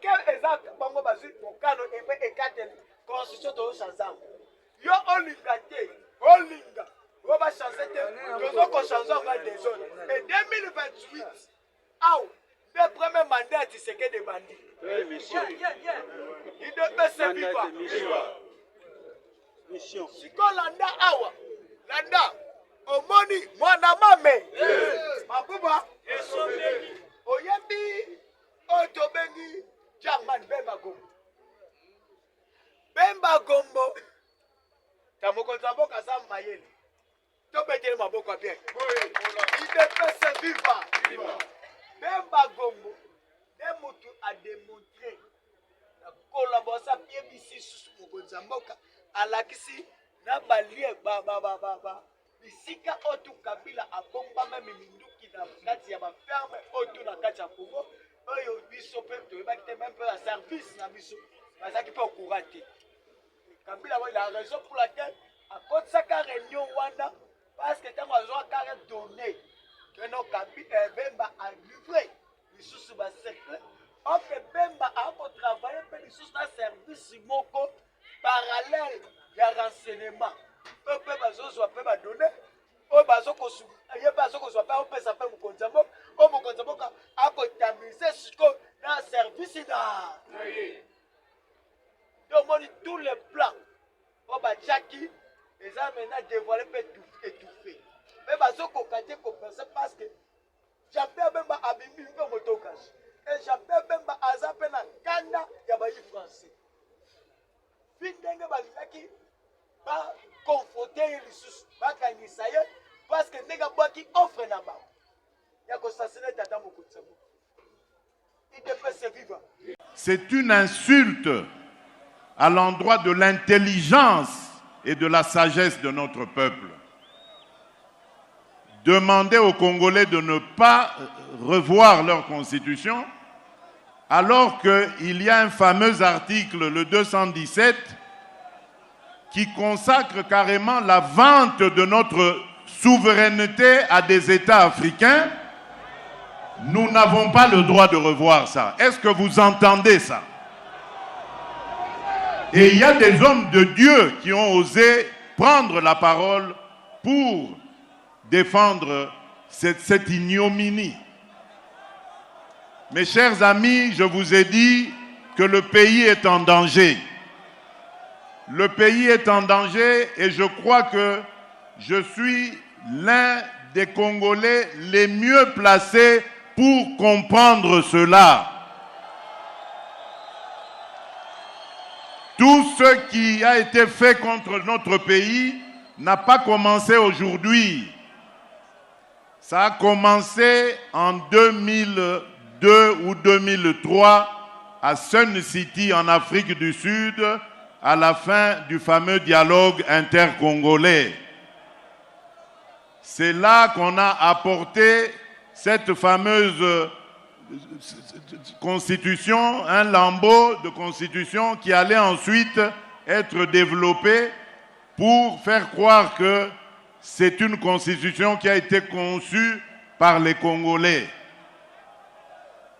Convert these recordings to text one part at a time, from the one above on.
Quel exemple bango bazu mokano ebe ekateli constitution to chanza. Yo olingate, olinga. On va changer de changer encore des zones. Et 2028, le premier mandat c'est que des bandits. Oui, mission. Il devait se vivre. Mission. Si on landa awa, landa, omoni, mwana mame. Mabuba, oyembi, otobengi, German Bemba Gombo. Bemba Gombo, tamoko tamboka sa mayeli. Tu peux dire ma boca bien. Il devait se vivre. Bemba Gombo, Nemutu a démontré la collaboration bien ici sous Mokonzamboka à la Kisi, na balie ba. Bisika otu kabila a bomba même minduki na kati ya ba ferme otu na kati ya Congo. Oyo biso pe to ba kite même la service na biso. Parce qu'il peut encourager. Kabila il a raison pour laquelle à cause de sa réunion Wanda parce que tant qu'on a carré donné que nos Kabila Bemba a livré les sous bas secret. On fait Bemba a travailler pour les sous dans service moko parallèle de renseignement. Peuple bazo soit pas donné. O bazo ko su, ye bazo ko soit pas on peut s'appeler Mokonzambo. O Mokonzambo a potabiliser jusqu'au dans service là. Donc on dit tous les plans. On va Jackie les a maintenant dévoilé peut étouffer. Mais bazo ko kate ko penser parce que j'appelle même abimi ko motokash. Et j'appelle même azapena kanda ya ba français. Findenge ba Jackie ba confronter les sous ba kanisa ye parce que nega boaki offre na ba. Ya ko assassiner tata Mokonzambo. Il devait se vivre. C'est une insulte à l'endroit de l'intelligence et de la sagesse de notre peuple. Demander aux Congolais de ne pas revoir leur constitution alors qu'il y a un fameux article, le 217, qui consacre carrément la vente de notre souveraineté à des États africains. Nous n'avons pas le droit de revoir ça. Est-ce que vous entendez ça? Et il y a des hommes de Dieu qui ont osé prendre la parole pour défendre cette ignominie. Mes chers amis, je vous ai dit que le pays est en danger. Le pays est en danger et je crois que je suis l'un des Congolais les mieux placés pour comprendre cela. Tout ce qui a été fait contre notre pays n'a pas commencé aujourd'hui. Ça a commencé en 2002 ou 2003 à Sun City en Afrique du Sud, à la fin du fameux dialogue intercongolais. C'est là qu'on a apporté cette fameuse constitution, un lambeau de constitution qui allait ensuite être développé pour faire croire que c'est une constitution qui a été conçue par les Congolais.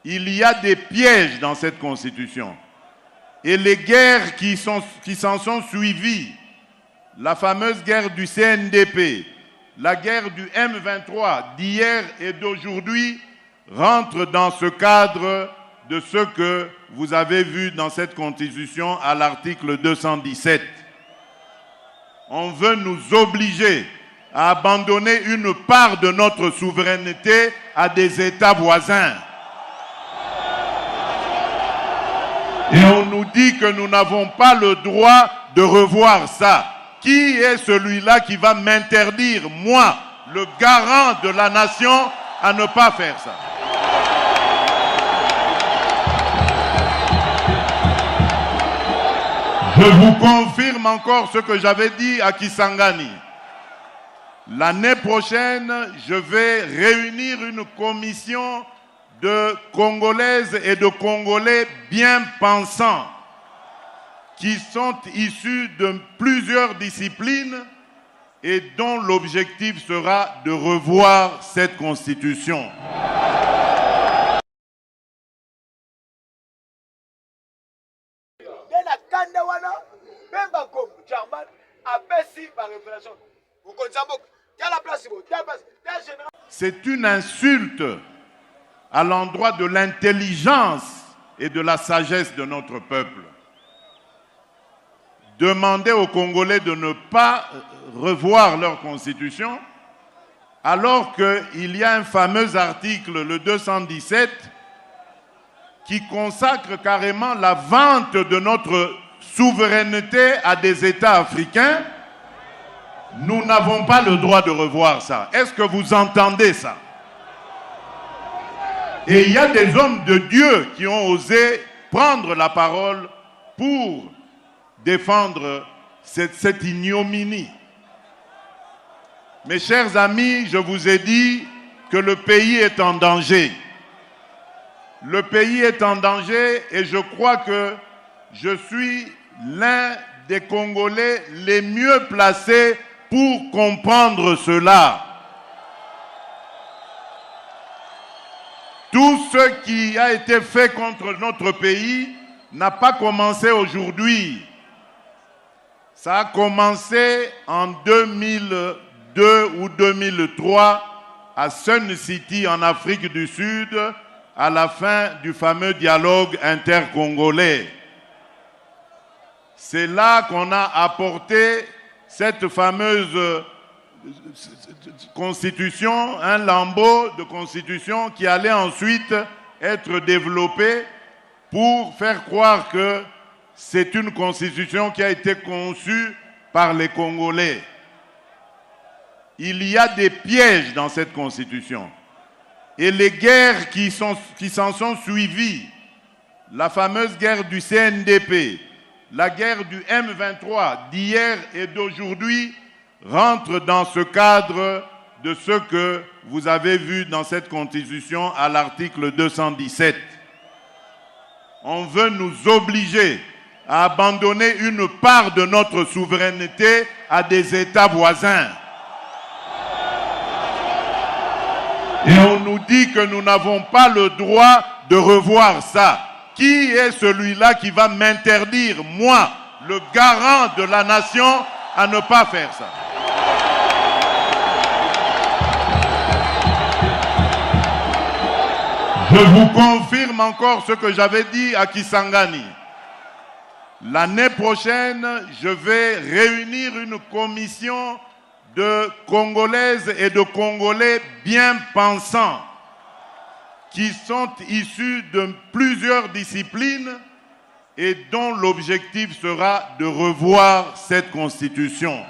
Il y a des pièges dans cette constitution. Et les guerres qui s'en sont suivies, la fameuse guerre du CNDP, la guerre du M23 d'hier et d'aujourd'hui, rentrent dans ce cadre de ce que vous avez vu dans cette constitution à l'article 217. On veut nous obliger à abandonner une part de notre souveraineté à des États voisins. Et on nous dit que nous n'avons pas le droit de revoir ça. Qui est celui-là qui va m'interdire, moi, le garant de la nation, à ne pas faire ça? Je vous confirme encore ce que j'avais dit à Kisangani. L'année prochaine, je vais réunir une commission de Congolaises et de Congolais bien pensants qui sont issus de plusieurs disciplines et dont l'objectif sera de revoir cette constitution. nande wana Bemba Gombo German apesi par révélation. Vous connaissez la place, général. C'est une insulte à l'endroit de l'intelligence et de la sagesse de notre peuple. Demander aux Congolais de ne pas revoir leur constitution, alors qu'il y a un fameux article, le 217, qui consacre carrément la vente de notre souveraineté à des États africains. Nous n'avons pas le droit de revoir ça. Est-ce que vous entendez ça? Et il y a des hommes de Dieu qui ont osé prendre la parole pour défendre cette ignominie. Mes chers amis, je vous ai dit que le pays est en danger. Le pays est en danger et je crois que je suis l'un des Congolais les mieux placés pour comprendre cela. Tout ce qui a été fait contre notre pays n'a pas commencé aujourd'hui. Ça a commencé en 2002 ou 2003 à Sun City en Afrique du Sud, à la fin du fameux dialogue intercongolais. C'est là qu'on a apporté cette fameuse constitution, un lambeau de constitution qui allait ensuite être développé pour faire croire que c'est une constitution qui a été conçue par les Congolais. Il y a des pièges dans cette constitution. Et les guerres qui s'en sont suivies, la fameuse guerre du CNDP, la guerre du M23 d'hier et d'aujourd'hui, rentrent dans ce cadre de ce que vous avez vu dans cette constitution à l'article 217. On veut nous obliger à abandonner une part de notre souveraineté à des États voisins. Et on nous dit que nous n'avons pas le droit de revoir ça. Qui est celui-là qui va m'interdire, moi, le garant de la nation, à ne pas faire ça? Je vous confirme encore ce que j'avais dit à Kisangani. L'année prochaine, je vais réunir une commission de Congolaises et de Congolais bien pensants qui sont issus de plusieurs disciplines et dont l'objectif sera de revoir cette constitution.